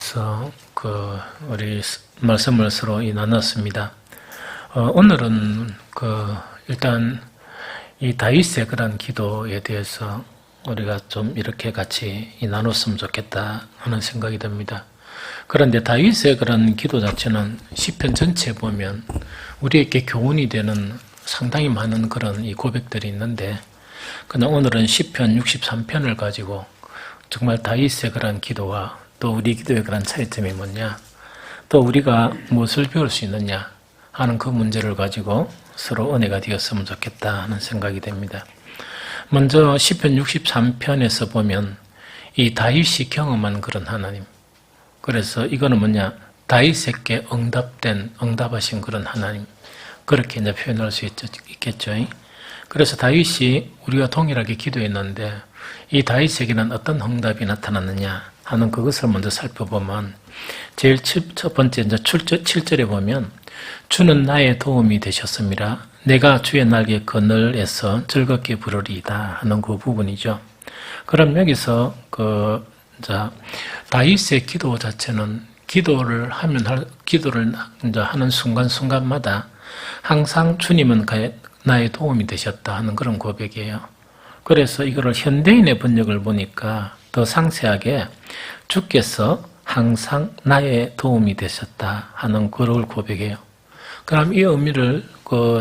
대해서 우리 말씀을 서로 나눴습니다. 오늘은 일단 이 다윗의 그런 기도에 대해서 우리가 좀 이렇게 같이 나눴으면 좋겠다 하는 생각이 듭니다. 그런데 다윗의 그런 기도 자체는 시편 전체에 보면 우리에게 교훈이 되는 상당히 많은 그런 이 고백들이 있는데, 그냥 오늘은 시편 63편을 가지고 정말 다윗의 그런 기도와 또 우리 기도의 그런 차이점이 뭐냐, 또 우리가 무엇을 배울 수 있느냐 하는 그 문제를 가지고 서로 은혜가 되었으면 좋겠다 하는 생각이 됩니다. 먼저 시편 63편에서 보면 이 다윗이 경험한 그런 하나님, 그래서 이거는 뭐냐, 다윗에게 응답하신 그런 하나님, 그렇게 이제 표현할 수 있겠죠. 그래서 다윗이 우리가 동일하게 기도했는데 이 다윗에게는 어떤 응답이 나타났느냐 하는 그것을 먼저 살펴보면, 제일 첫 번째 이제 7절에 보면 주는 나의 도움이 되셨습니다. 내가 주의 날개 그늘에서 즐겁게 부르리이다 하는 그 부분이죠. 그럼 여기서 다윗의 기도 자체는 기도를 이제 하는 순간순간마다 항상 주님은 나의 도움이 되셨다 하는 그런 고백이에요. 그래서 이거를 현대인의 번역을 보니까 더 상세하게 주께서 항상 나의 도움이 되셨다 하는 그걸 고백해요. 그럼 이 의미를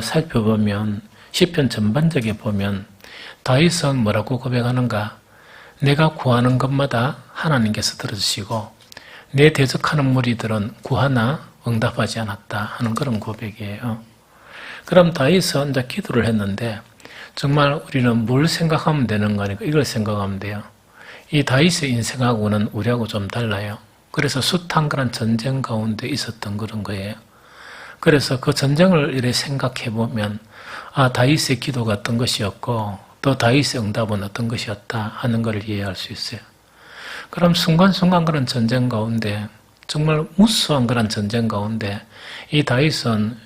살펴보면 시편 전반적에 보면 다윗은 뭐라고 고백하는가? 내가 구하는 것마다 하나님께서 들어주시고 내 대적하는 무리들은 구하나 응답하지 않았다 하는 그런 고백이에요. 그럼 다윗은 이제 기도를 했는데 정말 우리는 뭘 생각하면 되는 거니까 이걸 생각하면 돼요. 이 다윗의 인생하고는 우리하고 좀 달라요. 그래서 숱한 그런 전쟁 가운데 있었던 그런 거예요. 그래서 그 전쟁을 이렇게 생각해 보면 다윗의 기도가 어떤 것이었고 또 다윗의 응답은 어떤 것이었다 하는 걸 이해할 수 있어요. 그럼 순간순간 그런 전쟁 가운데, 정말 무수한 그런 전쟁 가운데 이 다윗은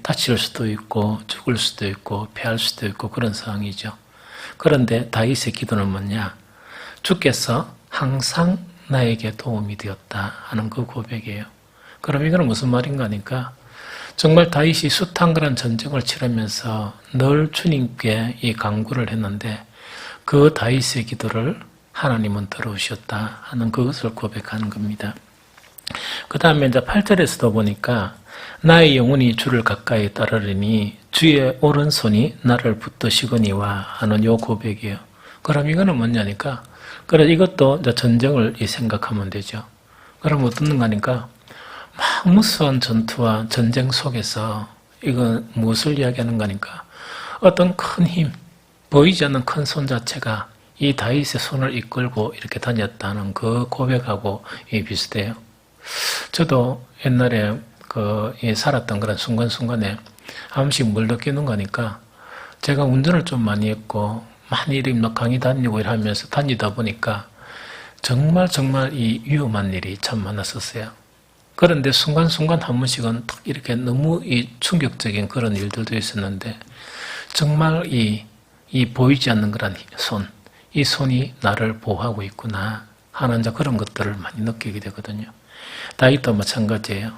다칠 수도 있고 죽을 수도 있고 패할 수도 있고 그런 상황이죠. 그런데 다윗의 기도는 뭐냐? 주께서 항상 나에게 도움이 되었다 하는 그 고백이에요. 그럼 이거는 무슨 말인가 하니까, 정말 다윗이 숱한 그런 전쟁을 치르면서 늘 주님께 이 간구를 했는데 그 다윗의 기도를 하나님은 들어오셨다 하는 그것을 고백하는 겁니다. 그 다음에 이제 8절에서도 보니까 나의 영혼이 주를 가까이 따르리니 주의 오른손이 나를 붙드시거니와 하는 요 고백이에요. 그럼 이거는 뭐냐니까, 그래 이것도 이제 전쟁을 생각하면 되죠. 그럼 어떤 거니까 막 무수한 전투와 전쟁 속에서 이건 무엇을 이야기하는 거니까, 어떤 큰 힘, 보이지 않는 큰 손 자체가 이 다윗의 손을 이끌고 이렇게 다녔다는 그 고백하고 비슷해요. 저도 옛날에 살았던 그런 순간순간에 한 번씩 뭘 느끼는 거니까, 제가 운전을 좀 많이 했고 많이 이렇게 강의 다니고 이러면서 다니다 보니까 정말 이 위험한 일이 참 많았었어요. 그런데 순간순간 한 번씩은 이렇게 너무 충격적인 그런 일들도 있었는데, 정말 이 보이지 않는 그런 손, 이 손이 나를 보호하고 있구나 하는 그런 것들을 많이 느끼게 되거든요. 다윗도 마찬가지예요.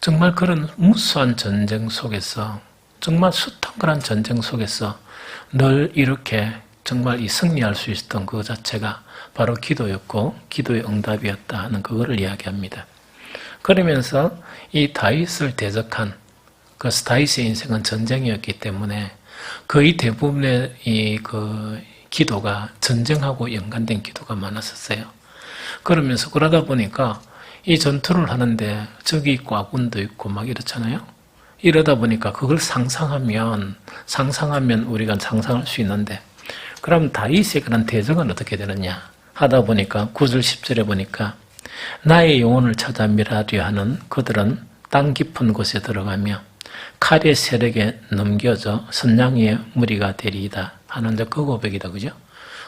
정말 그런 무수한 전쟁 속에서, 정말 숱한 그런 전쟁 속에서 늘 이렇게 정말 승리할 수 있었던 그 자체가 바로 기도였고 기도의 응답이었다 하는 그거를 이야기합니다. 그러면서 이 다윗을 대적한 다윗의 인생은 전쟁이었기 때문에 거의 대부분의 기도가 전쟁하고 연관된 기도가 많았었어요. 그러면서 그러다 보니까 이 전투를 하는데 적이 있고 아군도 있고 막 이렇잖아요. 이러다 보니까 그걸 상상하면 우리가 상상할 수 있는데, 그럼 다윗의 그런 대적은 어떻게 되느냐 하다 보니까 9절 10절에 보니까 나의 영혼을 찾아 멸하려 하는 그들은 땅 깊은 곳에 들어가며 칼의 세력에 넘겨져 선장의 무리가 되리이다 하는 그 고백이다, 그죠?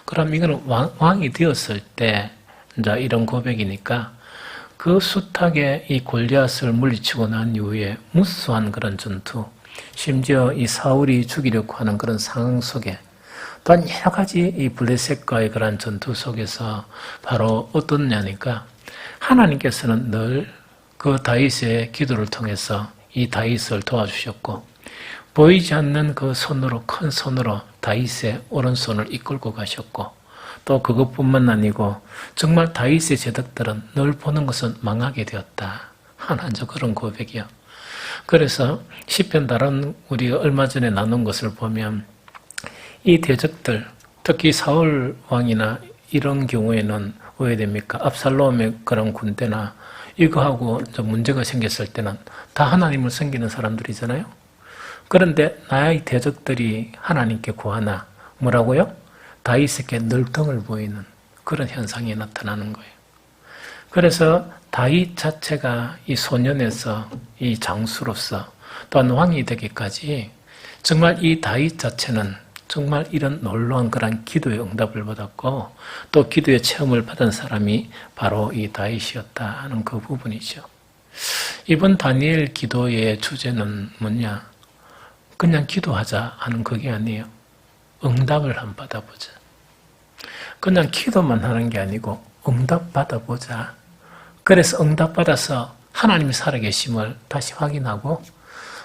그럼 이거는 왕이 되었을 때 이제 이런 고백이니까, 그 숱하게 이 골리앗을 물리치고 난 이후에 무수한 그런 전투, 심지어 이 사울이 죽이려고 하는 그런 상황 속에 또한 여러 가지 이 블레셋과의 그런 전투 속에서 바로 어떻냐니까 하나님께서는 늘 그 다윗의 기도를 통해서 이 다윗을 도와주셨고 보이지 않는 그 손으로 큰 손으로 다윗의 오른손을 이끌고 가셨고 또 그것뿐만 아니고 정말 다윗의 제덕들은 늘 보는 것은 망하게 되었다 하는 그런 고백이요. 그래서 시편 다른 우리가 얼마 전에 나눈 것을 보면 이 대적들 특히 사울 왕이나 이런 경우에는 왜 됩니까? 압살롬의 그런 군대나 이거하고 좀 문제가 생겼을 때는 다 하나님을 섬기는 사람들이잖아요. 그런데 나의 대적들이 하나님께 구하나 뭐라고요? 다윗에게 늘등을 보이는 그런 현상이 나타나는 거예요. 그래서 다윗 자체가 이 소년에서 이 장수로서 또한 왕이 되기까지 정말 이 다윗 자체는 정말 이런 놀라운 그런 기도의 응답을 받았고 또 기도의 체험을 받은 사람이 바로 이 다윗이었다 하는 그 부분이죠. 이번 다니엘 기도의 주제는 뭐냐? 그냥 기도하자 하는 그게 아니에요. 응답을 한번 받아보자. 그냥 기도만 하는 게 아니고 응답 받아보자. 그래서 응답 받아서 하나님이 살아계심을 다시 확인하고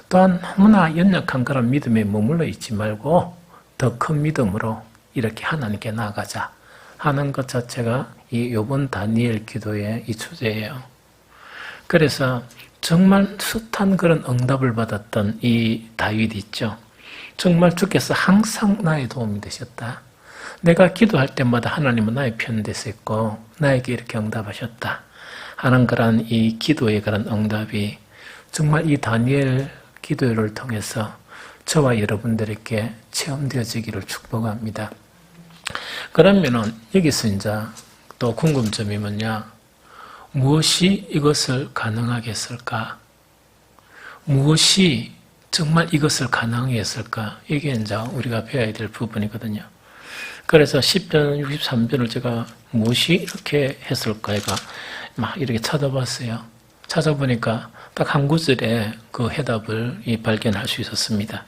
또한 너무나 연약한 그런 믿음에 머물러 있지 말고 더 큰 믿음으로 이렇게 하나님께 나아가자 하는 것 자체가 이 요번 다니엘 기도의 이 주제예요. 그래서 정말 숱한 그런 응답을 받았던 이 다윗 있죠. 정말 주께서 항상 나의 도움이 되셨다. 내가 기도할 때마다 하나님은 나의 편 되셨고 나에게 이렇게 응답하셨다 하는 그런 이 기도의 그런 응답이 정말 이 다니엘 기도를 통해서 저와 여러분들에게 체험되어지기를 축복합니다. 그러면은 여기서 이제 또 궁금점이 뭐냐? 무엇이 이것을 가능하게 했을까? 무엇이 정말 이것을 가능하게 했을까? 이게 이제 우리가 배워야 될 부분이거든요. 그래서 시편 63편을 제가 무엇이 이렇게 했을까가 막 이렇게 찾아봤어요. 찾아보니까 딱 한 구절에 그 해답을 발견할 수 있었습니다.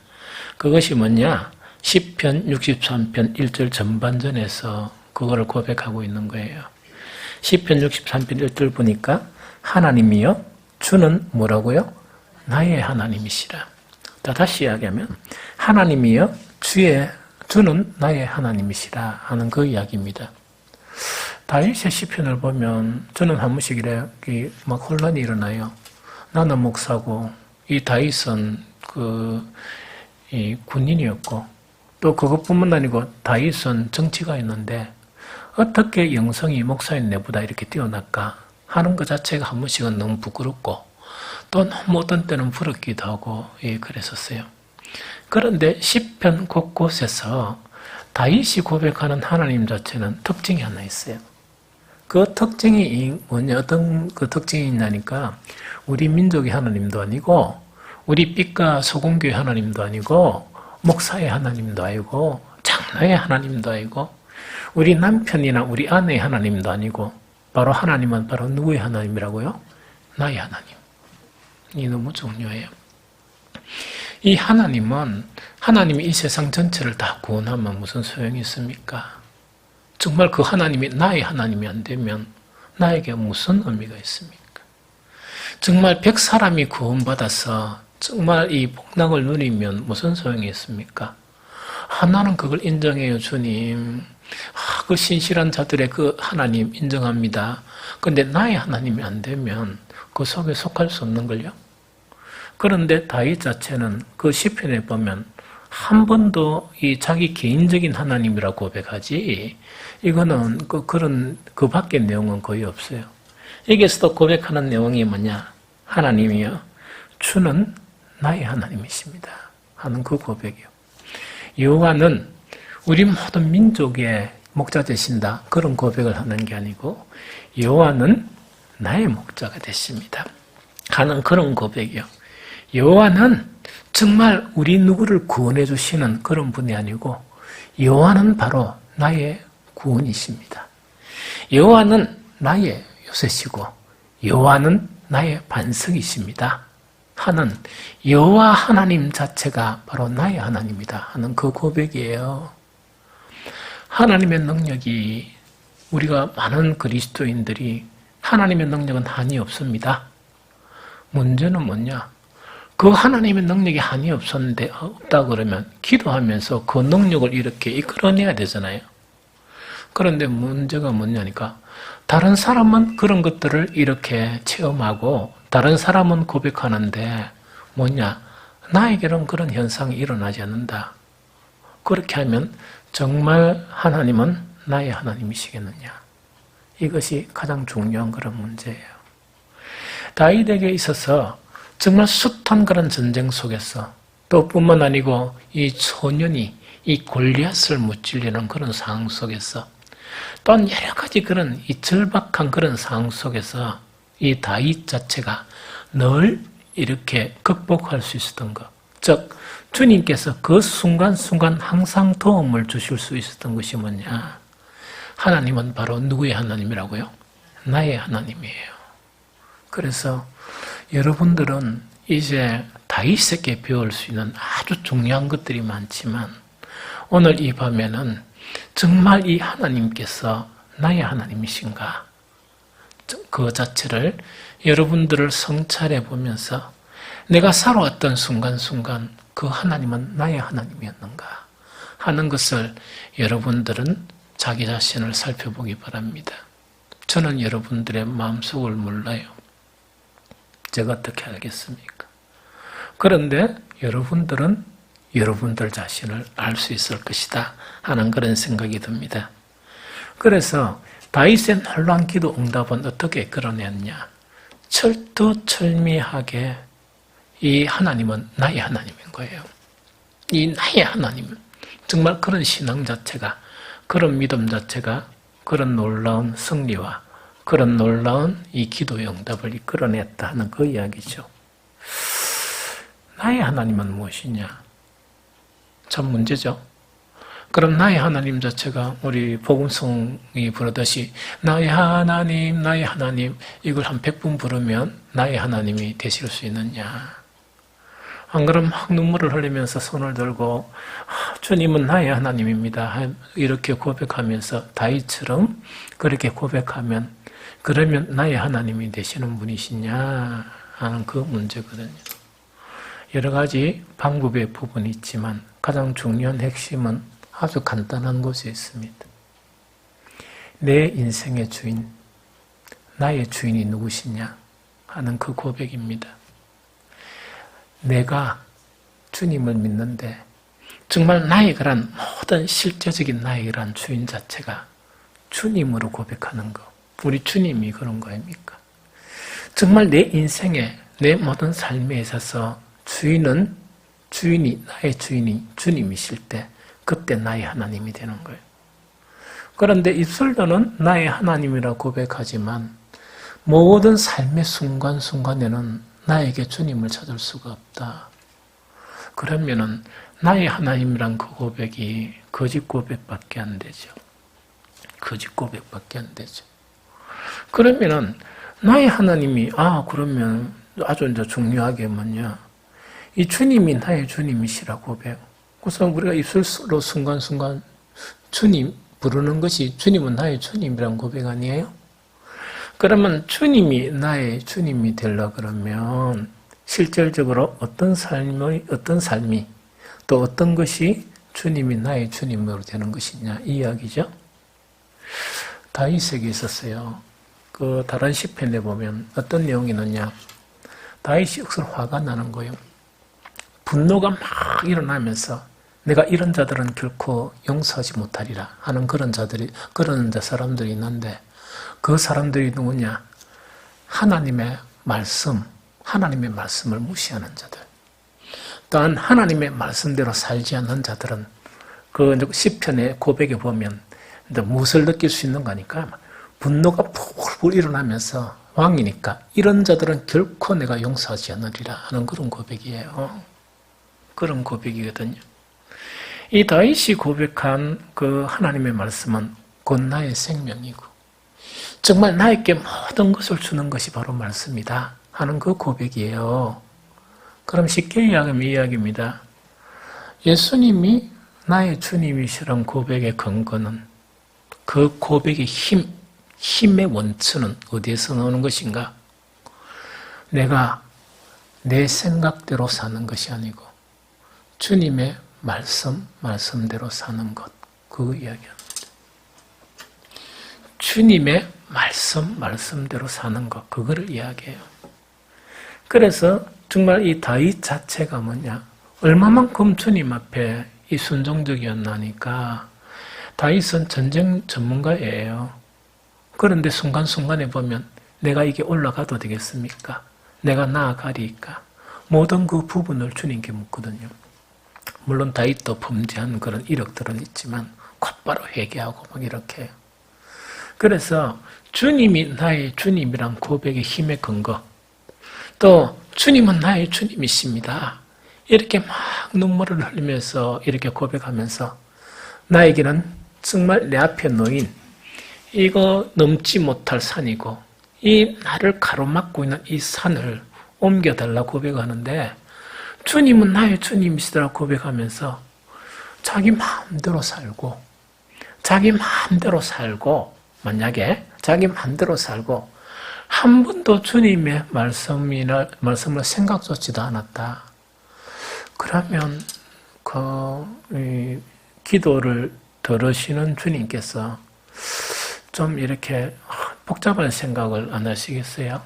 그것이 뭐냐? 시편 63편 1절 전반전에서 그거를 고백하고 있는 거예요. 시편 63편 1절 보니까 하나님이여 주는 뭐라고요? 나의 하나님이시라. 다시 이야기하면 하나님이여 주는 나의 하나님이시라 하는 그 이야기입니다. 다윗의 시편을 보면 저는 한 번씩 이렇게 막 혼란이 일어나요. 나는 목사고 이 다윗은 이 군인이었고 또 그것뿐만 아니고 다윗은 정치가였는데 어떻게 영성이 목사인 내보다 이렇게 뛰어날까 하는 것 자체가 한 번씩은 너무 부끄럽고 또 너무 어떤 때는 부럽기도 하고 그랬었어요. 그런데 시편 곳곳에서 다윗이 고백하는 하나님 자체는 특징이 하나 있어요. 그 특징이 뭐냐? 어떤 그 특징이 있냐니까 우리 민족의 하나님도 아니고 우리 빛과 소금교의 하나님도 아니고 목사의 하나님도 아니고 장로의 하나님도 아니고 우리 남편이나 우리 아내의 하나님도 아니고 바로 하나님은 바로 누구의 하나님이라고요? 나의 하나님. 이 너무 중요해요. 이 하나님은 하나님이 이 세상 전체를 다 구원하면 무슨 소용이 있습니까? 정말 그 하나님이 나의 하나님이 안 되면 나에게 무슨 의미가 있습니까? 정말 100사람이 구원받아서 정말 이 복락을 누리면 무슨 소용이 있습니까? 나는 그걸 인정해요, 주님. 그 신실한 자들의 그 하나님 인정합니다. 그런데 나의 하나님이 안 되면 그 속에 속할 수 없는 걸요. 그런데 다윗 자체는 그 시편에 보면 한 번도 이 자기 개인적인 하나님이라고 고백하지 이거는 그 밖의 내용은 거의 없어요. 여기서도 고백하는 내용이 뭐냐? 하나님이여 주는 나의 하나님이십니다 하는 그 고백이요. 여호와는 우리 모든 민족의 목자 되신다 그런 고백을 하는 게 아니고 여호와는 나의 목자가 되십니다 하는 그런 고백이요. 여호와는 정말 우리 누구를 구원해 주시는 그런 분이 아니고 여호와는 바로 나의 구원이십니다. 여호와는 나의 요새시고 여호와는 나의 반석이십니다 하는 여호와 하나님 자체가 바로 나의 하나님이다 하는 그 고백이에요. 하나님의 능력이 우리가 많은 그리스도인들이 하나님의 능력은 한이 없습니다. 문제는 뭐냐? 그 하나님의 능력이 한이 없다 그러면 기도하면서 그 능력을 이렇게 이끌어내야 되잖아요. 그런데 문제가 뭐냐니까 다른 사람은 그런 것들을 이렇게 체험하고 다른 사람은 고백하는데 뭐냐? 나에게는 그런 현상이 일어나지 않는다. 그렇게 하면 정말 하나님은 나의 하나님이시겠느냐? 이것이 가장 중요한 그런 문제예요. 다윗에게 있어서 정말 숱한 그런 전쟁 속에서 또 뿐만 아니고 이 소년이 이 골리앗을 무찔리는 그런 상황 속에서 또한 여러 가지 그런 이 절박한 그런 상황 속에서 이 다윗 자체가 늘 이렇게 극복할 수 있었던 것. 즉 주님께서 그 순간순간 항상 도움을 주실 수 있었던 것이 뭐냐? 하나님은 바로 누구의 하나님이라고요? 나의 하나님이에요. 그래서 여러분들은 이제 다윗에게 배울 수 있는 아주 중요한 것들이 많지만 오늘 이 밤에는 정말 이 하나님께서 나의 하나님이신가? 그 자체를 여러분들을 성찰해 보면서 내가 살아왔던 순간순간 그 하나님은 나의 하나님이었는가 하는 것을 여러분들은 자기 자신을 살펴보기 바랍니다. 저는 여러분들의 마음속을 몰라요. 제가 어떻게 알겠습니까? 그런데 여러분들은 여러분들 자신을 알 수 있을 것이다 하는 그런 생각이 듭니다. 그래서 다윗의 놀라운 기도 응답은 어떻게 끌어냈냐? 철두철미하게 이 하나님은 나의 하나님인 거예요. 이 나의 하나님, 정말 그런 신앙 자체가, 그런 믿음 자체가 그런 놀라운 승리와 그런 놀라운 이 기도의 응답을 이끌어냈다 하는 그 이야기죠. 나의 하나님은 무엇이냐? 참 문제죠. 그럼 나의 하나님 자체가 우리 복음성이 부르듯이 나의 하나님, 나의 하나님 이걸 한 100번 부르면 나의 하나님이 되실 수 있느냐? 안 그러면 막 눈물을 흘리면서 손을 들고 주님은 나의 하나님입니다. 이렇게 고백하면서 다윗처럼 그렇게 고백하면 그러면 나의 하나님이 되시는 분이시냐 하는 그 문제거든요. 여러 가지 방법의 부분이 있지만 가장 중요한 핵심은 아주 간단한 것이 있습니다. 내 인생의 주인, 나의 주인이 누구시냐 하는 그 고백입니다. 내가 주님을 믿는데 정말 나의 그런 모든 실제적인 나의 그런 주인 자체가 주님으로 고백하는 것. 우리 주님이 그런 거 아닙니까? 정말 내 인생에 내 모든 삶에 있어서 주인이 나의 주인이 주님이실 때 그때 나의 하나님이 되는 거예요. 그런데 입술로는 나의 하나님이라 고백하지만 모든 삶의 순간순간에는 나에게 주님을 찾을 수가 없다. 그러면은 나의 하나님이란 그 고백이 거짓 고백밖에 안 되죠. 거짓 고백밖에 안 되죠. 그러면은 나의 하나님이 그러면 아주 이제 중요하게 뭐냐? 이 주님이 나의 주님이시라 고백. 그래서 우리가 입술로 순간순간 주님 부르는 것이 주님은 나의 주님이란 고백 아니에요? 그러면 주님이 나의 주님이 되려 그러면 실질적으로 어떤 삶이 또 어떤 것이 주님이 나의 주님으로 되는 것이냐 이 이야기죠. 다윗에게 있었어요. 그 다른 시편에 보면 어떤 내용이 있느냐? 다윗이 억수로 화가 나는 거예요. 분노가 막 일어나면서 내가 이런 자들은 결코 용서하지 못하리라 하는 그런 사람들이 있는데 그 사람들이 누구냐? 하나님의 말씀을 무시하는 자들. 또한 하나님의 말씀대로 살지 않는 자들은 그 시편의 고백에 보면 무엇을 느낄 수 있는 거니까 분노가 푹 일어나면서 왕이니까 이런 자들은 결코 내가 용서하지 않으리라 하는 그런 고백이에요. 그런 고백이거든요. 이 다윗이 고백한 그 하나님의 말씀은 곧 나의 생명이고 정말 나에게 모든 것을 주는 것이 바로 말씀이다 하는 그 고백이에요. 그럼 쉽게 이야기하면 이 이야기입니다. 예수님이 나의 주님이시란 고백의 근거는 그 고백의 힘의 원천은 어디에서 나오는 것인가? 내가 내 생각대로 사는 것이 아니고 주님의 말씀대로 사는 것, 그 이야기합니다. 주님의 말씀대로 사는 것, 그거를 이야기해요. 그래서 정말 이 다윗 자체가 뭐냐? 얼마만큼 주님 앞에 이 순종적이었나니까 다윗은 전쟁 전문가예요. 그런데 순간순간에 보면 내가 이게 올라가도 되겠습니까? 내가 나아가리까? 모든 그 부분을 주님께 묻거든요. 물론 다윗도 범죄한 그런 이력들은 있지만 곧바로 회개하고 막 이렇게 해요. 그래서 주님이 나의 주님이란 고백의 힘의 근거, 또 주님은 나의 주님이십니다. 이렇게 막 눈물을 흘리면서 이렇게 고백하면서 나에게는 정말 내 앞에 놓인 이거 넘지 못할 산이고 이 나를 가로막고 있는 이 산을 옮겨달라고 고백하는데 주님은 나의 주님이시더라고 고백하면서 자기 마음대로 살고 만약에 자기 마음대로 살고 한 번도 주님의 말씀을 생각조차도 않았다. 그러면 기도를 들으시는 주님께서 좀 이렇게 복잡한 생각을 안 하시겠어요?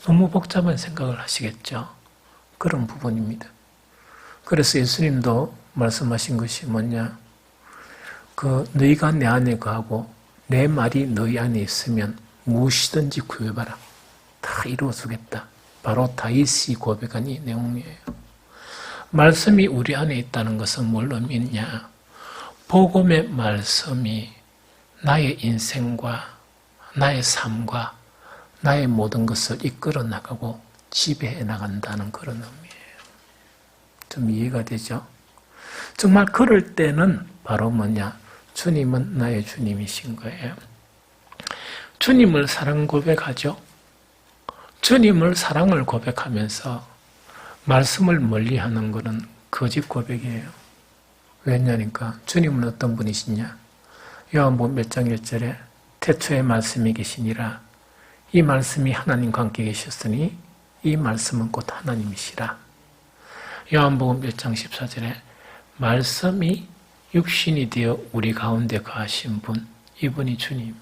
너무 복잡한 생각을 하시겠죠? 그런 부분입니다. 그래서 예수님도 말씀하신 것이 뭐냐? 너희가 내 안에 거하고 내 말이 너희 안에 있으면 무엇이든지 구해봐라. 다 이루어주겠다. 바로 다윗이 고백한 이 내용이에요. 말씀이 우리 안에 있다는 것은 뭘 의미냐? 복음의 말씀이 나의 인생과 나의 삶과 나의 모든 것을 이끌어 나가고 지배해 나간다는 그런 의미예요. 좀 이해가 되죠? 정말 그럴 때는 바로 뭐냐? 주님은 나의 주님이신 거예요. 주님을 사랑 고백하죠. 주님을 사랑을 고백하면서 말씀을 멀리하는 것은 거짓 고백이에요. 왜냐니까 주님은 어떤 분이시냐? 요한복음 1장 1절에 태초에 말씀이 계시니라. 이 말씀이 하나님과 함께 계셨으니 이 말씀은 곧 하나님이시라. 요한복음 1장 14절에 말씀이 육신이 되어 우리 가운데 거하신 분, 이분이 주님.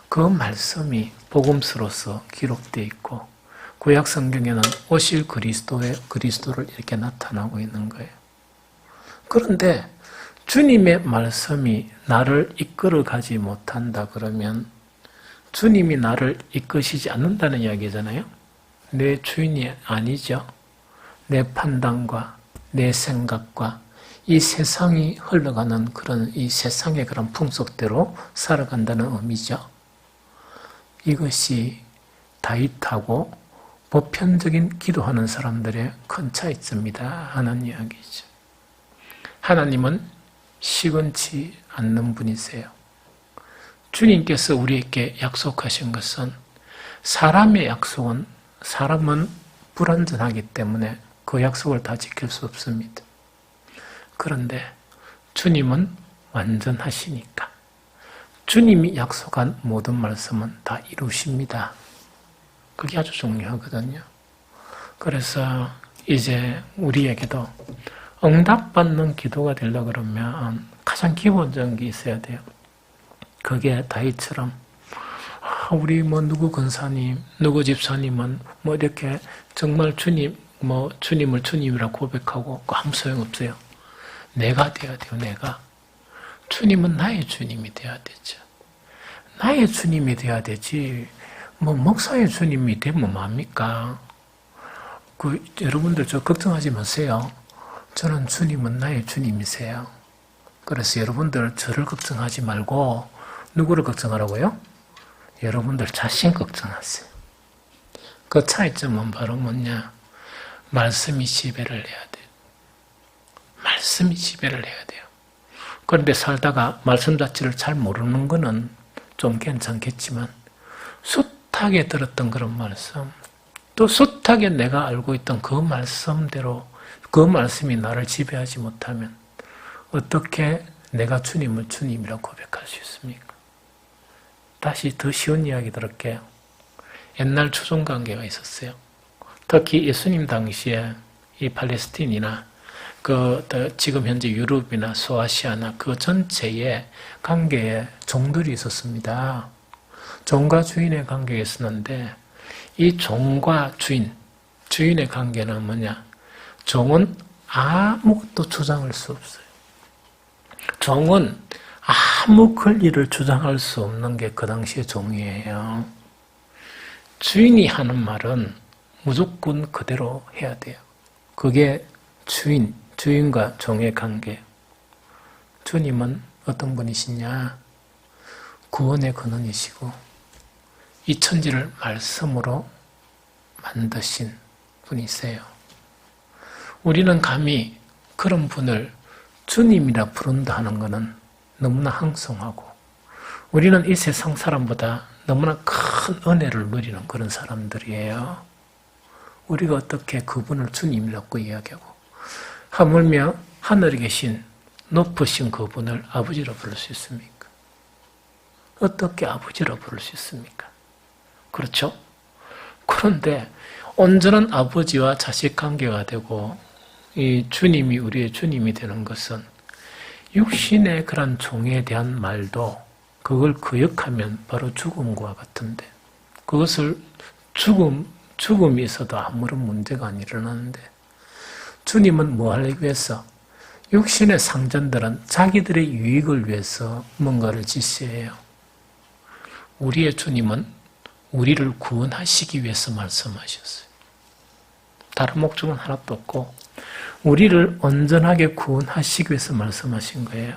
그 말씀이 복음서로서 기록되어 있고 구약 성경에는 오실 그리스도를 이렇게 나타나고 있는 거예요. 그런데 주님의 말씀이 나를 이끌어 가지 못한다 그러면 주님이 나를 이끄시지 않는다는 이야기잖아요. 내 주인이 아니죠. 내 판단과 내 생각과 이 세상이 흘러가는 그런 이 세상의 그런 풍속대로 살아간다는 의미죠. 이것이 다윗하고 보편적인 기도하는 사람들의 큰 차이점이다 하는 이야기죠. 하나님은 시건치 않는 분이세요. 주님께서 우리에게 약속하신 것은 사람의 약속은 사람은 불완전하기 때문에 그 약속을 다 지킬 수 없습니다. 그런데 주님은 완전하시니까 주님이 약속한 모든 말씀은 다 이루십니다. 그게 아주 중요하거든요. 그래서 이제 우리에게도 응답받는 기도가 되려고 그러면 가장 기본적인 게 있어야 돼요. 그게 다윗처럼 우리 누구 권사님, 누구 집사님은 이렇게 정말 주님을 주님이라고 고백하고 아무 소용 없어요. 내가 돼야 돼요. 내가. 주님은 나의 주님이 돼야 되죠. 나의 주님이 돼야 되지. 목사의 주님이 되면 뭐합니까? 여러분들 저 걱정하지 마세요. 저는 주님은 나의 주님이세요. 그래서 여러분들 저를 걱정하지 말고 누구를 걱정하라고요? 여러분들 자신 걱정하세요. 그 차이점은 바로 뭐냐? 말씀이 지배를 해야 돼요. 말씀이 지배를 해야 돼요. 그런데 살다가 말씀 자체를 잘 모르는 거는 좀 괜찮겠지만 숱하게 들었던 그런 말씀, 또 숱하게 내가 알고 있던 그 말씀대로 그 말씀이 나를 지배하지 못하면 어떻게 내가 주님을 주님이라고 고백할 수 있습니까? 다시 더 쉬운 이야기 들을게요. 옛날 추종관계가 있었어요. 특히 예수님 당시에 이 팔레스틴이나 지금 현재 유럽이나 소아시아나 그 전체의 관계에 종들이 있었습니다. 종과 주인의 관계가 있었는데 이 종과 주인의 관계는 뭐냐? 종은 아무것도 주장할 수 없어요. 종은 아무 권리를 주장할 수 없는 게 그 당시의 종이에요. 주인이 하는 말은 무조건 그대로 해야 돼요. 그게 주인과 종의 관계. 주님은 어떤 분이시냐? 구원의 근원이시고 이 천지를 말씀으로 만드신 분이세요. 우리는 감히 그런 분을 주님이라 부른다 하는 것은 너무나 항성하고 우리는 이 세상 사람보다 너무나 큰 은혜를 누리는 그런 사람들이에요. 우리가 어떻게 그분을 주님이라고 이야기하고 하물며 하늘에 계신 높으신 그분을 아버지로 부를 수 있습니까? 어떻게 아버지로 부를 수 있습니까? 그렇죠? 그런데 온전한 아버지와 자식 관계가 되고 이 주님이 우리의 주님이 되는 것은 육신의 그런 종에 대한 말도 그걸 거역하면 바로 죽음과 같은데 그것을 죽음이 있어도 아무런 문제가 안 일어나는데 주님은 뭐 하기 위해서 육신의 상전들은 자기들의 유익을 위해서 뭔가를 지시해요. 우리의 주님은 우리를 구원하시기 위해서 말씀하셨어요. 다른 목적은 하나도 없고 우리를 온전하게 구원하시기 위해서 말씀하신 거예요.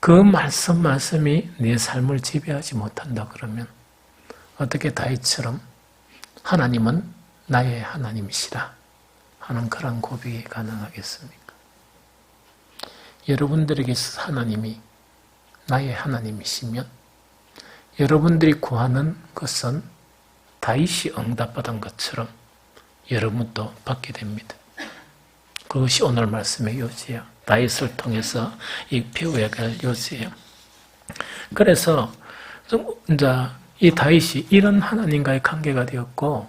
그 말씀이 내 삶을 지배하지 못한다 그러면 어떻게 다윗처럼 하나님은 나의 하나님이시라 하는 그런 고백이 가능하겠습니까? 여러분들에게 하나님이 나의 하나님이시면 여러분들이 구하는 것은 다윗이 응답받은 것처럼 여러분도 받게 됩니다. 그것이 오늘 말씀의 요지예요. 다윗을 통해서 배워야 할 요지예요. 그래서 이제 이 다윗이 이런 하나님과의 관계가 되었고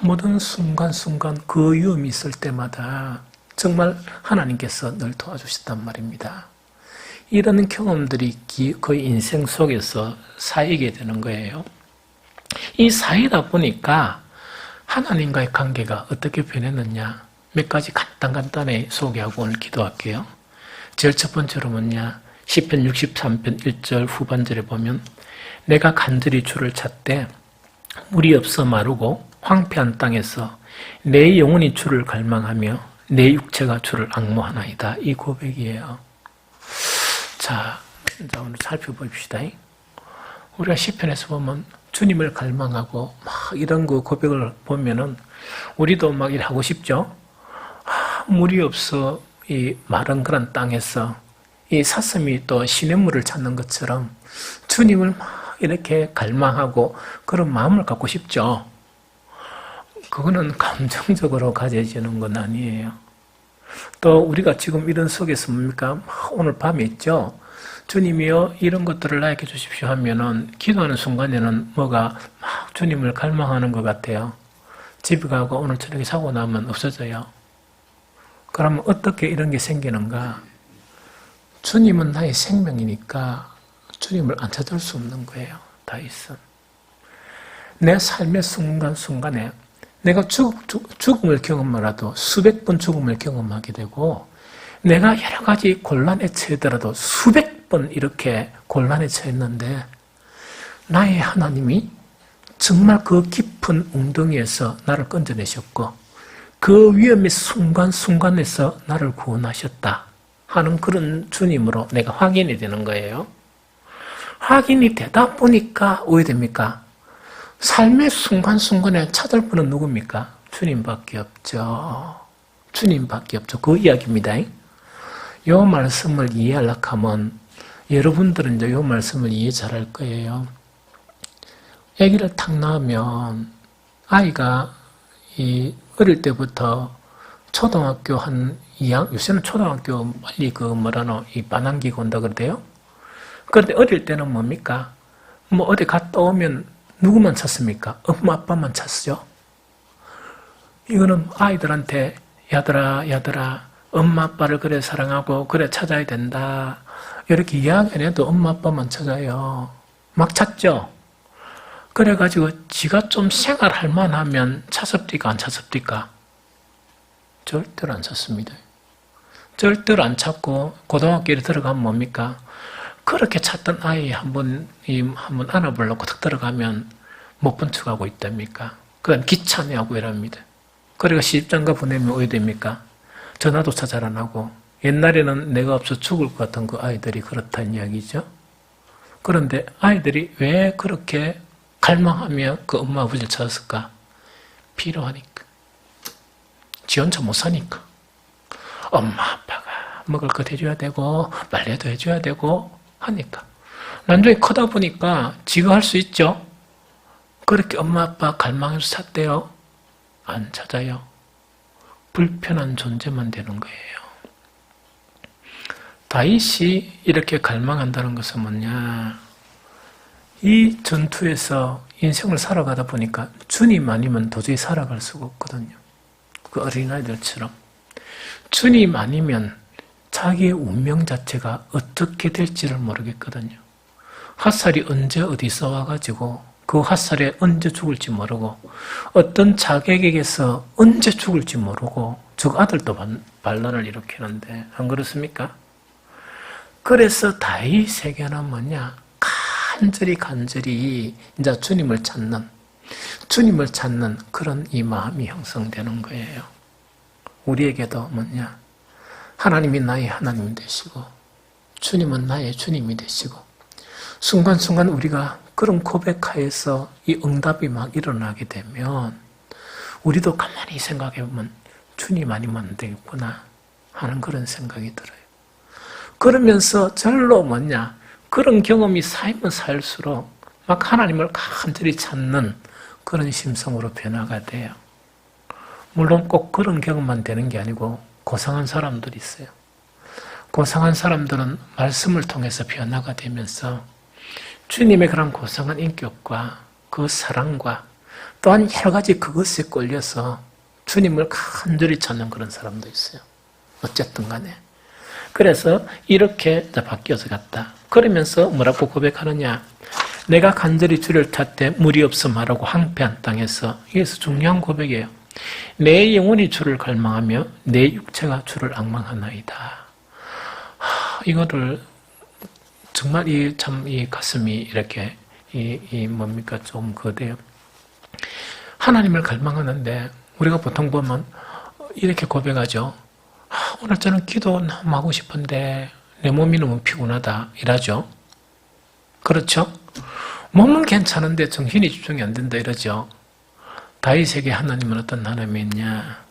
모든 순간순간 그 위험이 있을 때마다 정말 하나님께서 늘 도와주셨단 말입니다. 이런 경험들이 거의 인생 속에서 쌓이게 되는 거예요. 이 쌓이다 보니까 하나님과의 관계가 어떻게 변했느냐 몇 가지 간단히 소개하고 오늘 기도할게요. 제일 첫 번째로 뭐냐 시편 63편 1절 후반절에 보면 내가 간절히 주를 찾되 물이 없어 마르고 황폐한 땅에서 내 영혼이 주를 갈망하며 내 육체가 주를 앙모하나이다. 이 고백이에요. 자, 이제 오늘 살펴봅시다. 우리가 시편에서 보면 주님을 갈망하고 막 이런 그 고백을 보면은 우리도 막 일하고 싶죠? 물이 없어 이 마른 그런 땅에서 이 사슴이 또 시냇물을 찾는 것처럼 주님을 막 이렇게 갈망하고 그런 마음을 갖고 싶죠. 그거는 감정적으로 가져지는 건 아니에요. 또 우리가 지금 이런 속에서 뭡니까? 오늘 밤에 있죠. 주님이여 이런 것들을 나에게 주십시오 하면은 기도하는 순간에는 뭐가 막 주님을 갈망하는 것 같아요. 집에 가고 오늘 저녁에 자고 나면 없어져요. 그러면 어떻게 이런 게 생기는가? 주님은 나의 생명이니까 주님을 안 찾을 수 없는 거예요. 다윗은. 내 삶의 순간순간에 내가 죽음을 경험하라도 수백 번 죽음을 경험하게 되고 내가 여러 가지 곤란에 처하더라도 수백 번 이렇게 곤란에 처했는데 나의 하나님이 정말 그 깊은 웅덩이에서 나를 건져내셨고 그 위험의 순간순간에서 나를 구원하셨다 하는 그런 주님으로 내가 확인이 되는 거예요. 확인이 되다 보니까 왜 됩니까? 삶의 순간순간에 찾을 분은 누굽니까? 주님밖에 없죠. 주님밖에 없죠. 그 이야기입니다. 이 말씀을 이해하려고 하면 여러분들은 이제 이 말씀을 이해 잘할 거예요. 아기를 탁 낳으면 아이가 어릴 때부터 초등학교 한 2학 요새는 초등학교 빨리 이 반항기가 온다 그러대요. 그런데 어릴 때는 뭡니까? 뭐 어디 갔다 오면 누구만 찾습니까? 엄마 아빠만 찾죠. 이거는 아이들한테 야들아 엄마 아빠를 그래 사랑하고 그래 찾아야 된다 이렇게 이야기 안 해도 엄마 아빠만 찾아요. 막 찾죠. 그래가지고 지가 좀 생활할 만하면 찾습니까 안 찾습니까? 절대로 안 찾습니다. 절대로 안 찾고 고등학교에 들어가면 뭡니까? 그렇게 찾던 아이 한번 안아보려고 탁 들어가면 못 본 척하고 있답니까? 그건 귀찮아하고 이랍니다. 그래가 시집장가 보내면 어디 됩니까? 전화조차 잘 안 하고 옛날에는 내가 없어 죽을 것 같은 그 아이들이 그렇다는 이야기죠. 그런데 아이들이 왜 그렇게 갈망하며 그 엄마 아버지를 찾았을까? 필요하니까. 지 혼자 못 사니까. 엄마 아빠가 먹을 것 해줘야 되고 빨래도 해줘야 되고 하니까. 나중에 크다 보니까 지가 할 수 있죠. 그렇게 엄마 아빠 갈망해서 찾대요? 안 찾아요. 불편한 존재만 되는 거예요. 다윗이 이렇게 갈망한다는 것은 뭐냐? 이 전투에서 인생을 살아가다 보니까 주님 아니면 도저히 살아갈 수가 없거든요. 그 어린아이들처럼. 주님 아니면 자기의 운명 자체가 어떻게 될지를 모르겠거든요. 핫살이 언제 어디서 와가지고 그 핫살에 언제 죽을지 모르고 어떤 자객에게서 언제 죽을지 모르고 저 아들도 반란을 일으키는데 안 그렇습니까? 그래서 다윗에게는 뭐냐? 간절히 이제 주님을 찾는 그런 이 마음이 형성되는 거예요. 우리에게도 뭐냐? 하나님이 나의 하나님이 되시고 주님은 나의 주님이 되시고 순간순간 우리가 그런 고백하에서 이 응답이 막 일어나게 되면 우리도 가만히 생각해보면 주님 아니면 안 되겠구나 하는 그런 생각이 들어요. 그러면서 절로 뭐냐? 그런 경험이 쌓이면 쌓일수록 막 하나님을 간절히 찾는 그런 심성으로 변화가 돼요. 물론 꼭 그런 경험만 되는 게 아니고 고상한 사람들이 있어요. 고상한 사람들은 말씀을 통해서 변화가 되면서 주님의 그런 고상한 인격과 그 사랑과 또한 여러 가지 그것에 끌려서 주님을 간절히 찾는 그런 사람도 있어요. 어쨌든 간에. 그래서 이렇게 바뀌어서 갔다. 그러면서 뭐라고 고백하느냐? 내가 간절히 주를 찾되 물이 없어 말하고 황폐한 땅에서. 이게서 중요한 고백이에요. 내 영혼이 주를 갈망하며 내 육체가 주를 앙망하나이다. 이거를 정말 이 가슴이 이렇게 뭡니까 좀 거대요. 하나님을 갈망하는데 우리가 보통 보면 이렇게 고백하죠. 오늘 저는 기도 너무 하고 싶은데 내 몸이 너무 피곤하다 이러죠. 그렇죠? 몸은 괜찮은데 정신이 집중이 안 된다 이러죠. 다윗에게 하나님은 어떤 하나님이냐?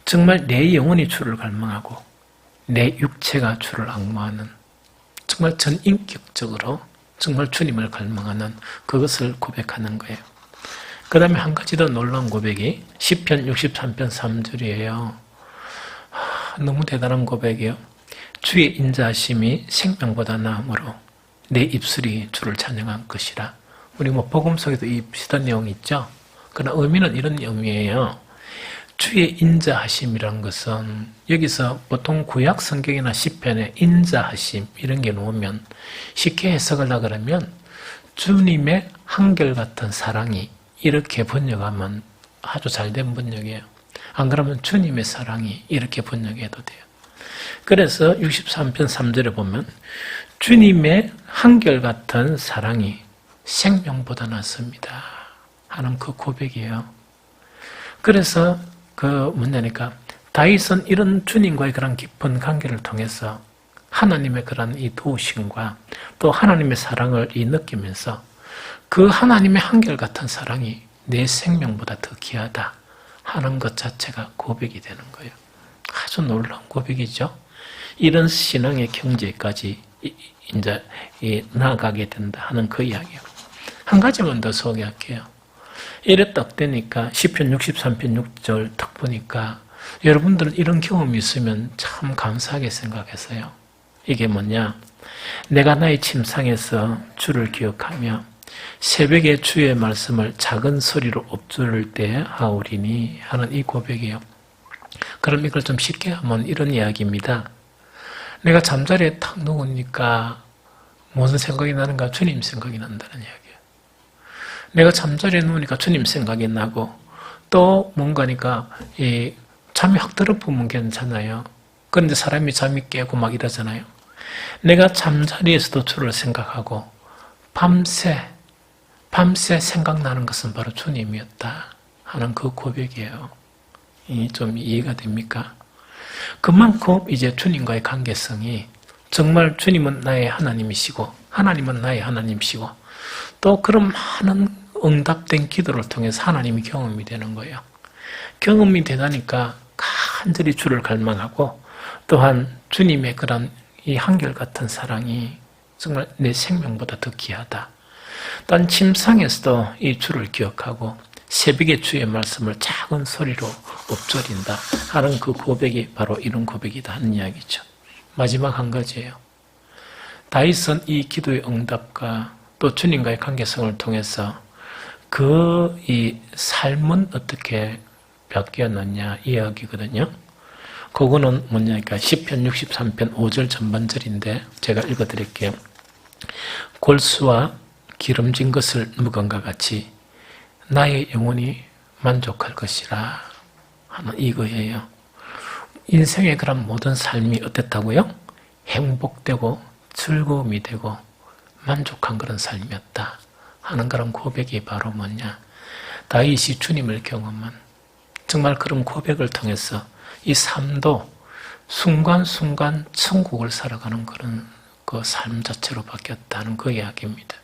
정말 내 영혼이 주를 갈망하고 내 육체가 주를 앙망하는 정말 전인격적으로 정말 주님을 갈망하는 그것을 고백하는 거예요. 그 다음에 한 가지 더 놀라운 고백이 시편 63편 3절이에요. 너무 대단한 고백이에요. 주의 인자하심이 생명보다 나음으로 내 입술이 주를 찬양한 것이라. 우리 복음 속에도 이 비슷한 내용이 있죠. 그러나 의미는 이런 의미예요. 주의 인자하심이란 것은 여기서 보통 구약 성경이나 시편에 인자하심 이런 게 놓으면 쉽게 해석하려고 그러면 주님의 한결같은 사랑이 이렇게 번역하면 아주 잘된 번역이에요. 안 그러면 주님의 사랑이 이렇게 번역해도 돼요. 그래서 63편 3절에 보면 주님의 한결같은 사랑이 생명보다 낫습니다 하는 그 고백이에요. 그래서 뭐냐니까 다윗은 이런 주님과의 그런 깊은 관계를 통해서 하나님의 그런 이 도우심과 또 하나님의 사랑을 느끼면서 그 하나님의 한결같은 사랑이 내 생명보다 더 귀하다 하는 것 자체가 고백이 되는 거예요. 아주 놀라운 고백이죠. 이런 신앙의 경지까지 이제 나아가게 된다 하는 그 이야기예요. 한 가지만 더 소개할게요. 이래 딱 되니까 시편 63편 6절 딱 보니까 여러분들은 이런 경험이 있으면 참 감사하게 생각했어요. 이게 뭐냐? 내가 나의 침상에서 주를 기억하며 새벽에 주의 말씀을 작은 소리로 엎조를 때 하오리니 하는 이 고백이에요. 그럼 이걸 좀 쉽게 하면 이런 이야기입니다. 내가 잠자리에 탁 누우니까 무슨 생각이 나는가? 주님 생각이 난다는 이야기예요. 내가 잠자리에 누우니까 주님 생각이 나고 또 뭔가니까 잠이 확 들어보면 괜찮아요. 그런데 사람이 잠이 깨고 막 이러잖아요. 내가 잠자리에서도 주를 생각하고 밤새 생각나는 것은 바로 주님이었다 하는 그 고백이에요. 좀 이해가 됩니까? 그만큼 이제 주님과의 관계성이 정말 주님은 나의 하나님이시고 하나님은 나의 하나님이시고 또 그런 많은 응답된 기도를 통해서 하나님이 경험이 되는 거예요. 경험이 되다니까 간절히 주를 갈망하고 또한 주님의 그런 이 한결같은 사랑이 정말 내 생명보다 더 귀하다. 또한 침상에서도 이 주를 기억하고 새벽에 주의 말씀을 작은 소리로 엎조린다 하는 그 고백이 바로 이런 고백이다 하는 이야기죠. 마지막 한 가지예요. 다윗은 이 기도의 응답과 또 주님과의 관계성을 통해서 그 이 삶은 어떻게 바뀌었느냐 이야기거든요. 그거는 뭐냐니까 시편 63편 5절 전반절인데 제가 읽어드릴게요. 골수와 기름진 것을 먹은 것 같이 나의 영혼이 만족할 것이라 하는 이거예요. 인생의 그런 모든 삶이 어땠다고요? 행복되고 즐거움이 되고 만족한 그런 삶이었다 하는 그런 고백이 바로 뭐냐? 다윗이 주님을 경험한 정말 그런 고백을 통해서 이 삶도 순간순간 천국을 살아가는 그런 그 삶 자체로 바뀌었다는 그 이야기입니다.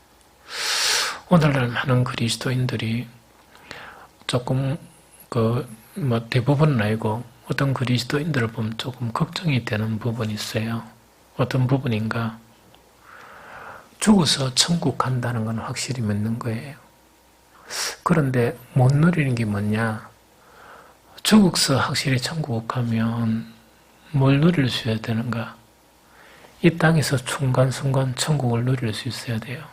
오늘날 많은 그리스도인들이 조금 대부분은 아니고 어떤 그리스도인들을 보면 조금 걱정이 되는 부분이 있어요. 어떤 부분인가? 죽어서 천국 간다는 건 확실히 믿는 거예요. 그런데 못 누리는 게 뭐냐? 죽어서 확실히 천국 가면 뭘 누릴 수 있어야 되는가? 이 땅에서 순간순간 천국을 누릴 수 있어야 돼요.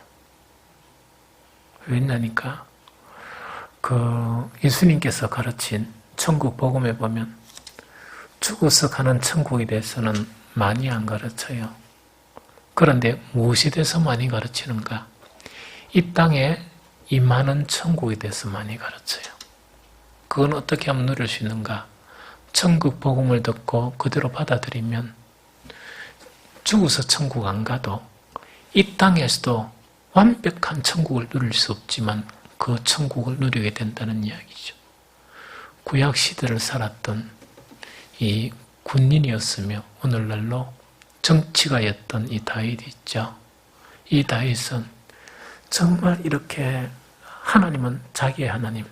왜냐니까 예수님께서 가르친 천국 복음에 보면 죽어서 가는 천국에 대해서는 많이 안 가르쳐요. 그런데 무엇에 대해서 많이 가르치는가? 이 땅에 임하는 천국에 대해서 많이 가르쳐요. 그건 어떻게 하면 누릴 수 있는가? 천국 복음을 듣고 그대로 받아들이면 죽어서 천국 안 가도 이 땅에서도 완벽한 천국을 누릴 수 없지만 그 천국을 누리게 된다는 이야기죠. 구약시대를 살았던 이 군인이었으며 오늘날로 정치가였던 이 다윗이 있죠. 이 다윗은 정말 이렇게 하나님은 자기의 하나님,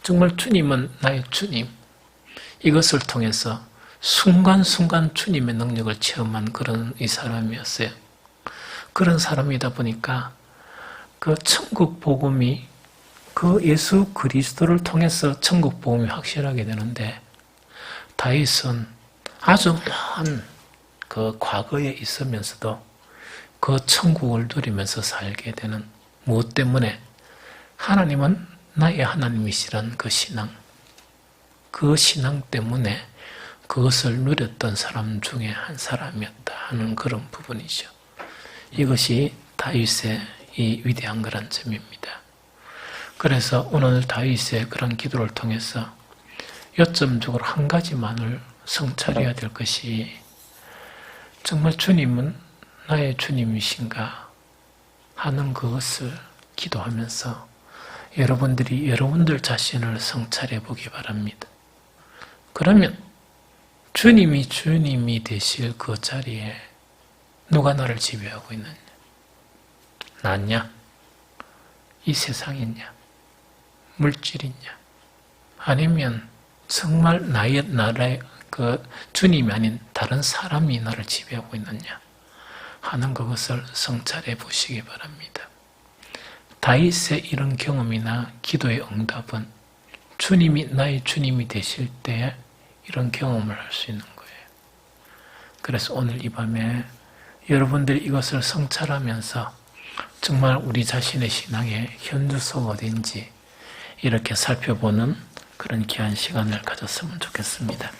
정말 주님은 나의 주님, 이것을 통해서 순간순간 주님의 능력을 체험한 그런 이 사람이었어요. 그런 사람이다 보니까 그 천국 복음이 그 예수 그리스도를 통해서 천국 복음이 확실하게 되는데 다윗은 아주 먼 그 과거에 있으면서도 그 천국을 누리면서 살게 되는 무엇 때문에? 하나님은 나의 하나님이시란 그 신앙 때문에 그것을 누렸던 사람 중에 한 사람이었다 하는 그런 부분이죠. 이것이 다윗의 이 위대한 그런 점입니다. 그래서 오늘 다윗의 그런 기도를 통해서 요점적으로 한 가지만을 성찰해야 될 것이 정말 주님은 나의 주님이신가 하는 그것을 기도하면서 여러분들이 여러분들 자신을 성찰해 보기 바랍니다. 그러면 주님이 되실 그 자리에 누가 나를 지배하고 있느냐? 나냐? 이 세상이냐? 물질이냐? 아니면 정말 나라의 그 주님이 아닌 다른 사람이 나를 지배하고 있느냐 하는 그것을 성찰해 보시기 바랍니다. 다윗의 이런 경험이나 기도의 응답은 주님이 나의 주님이 되실 때 이런 경험을 할 수 있는 거예요. 그래서 오늘 이 밤에 여러분들이 이것을 성찰하면서 정말 우리 자신의 신앙의 현주소가 어딘지 이렇게 살펴보는 그런 귀한 시간을 가졌으면 좋겠습니다.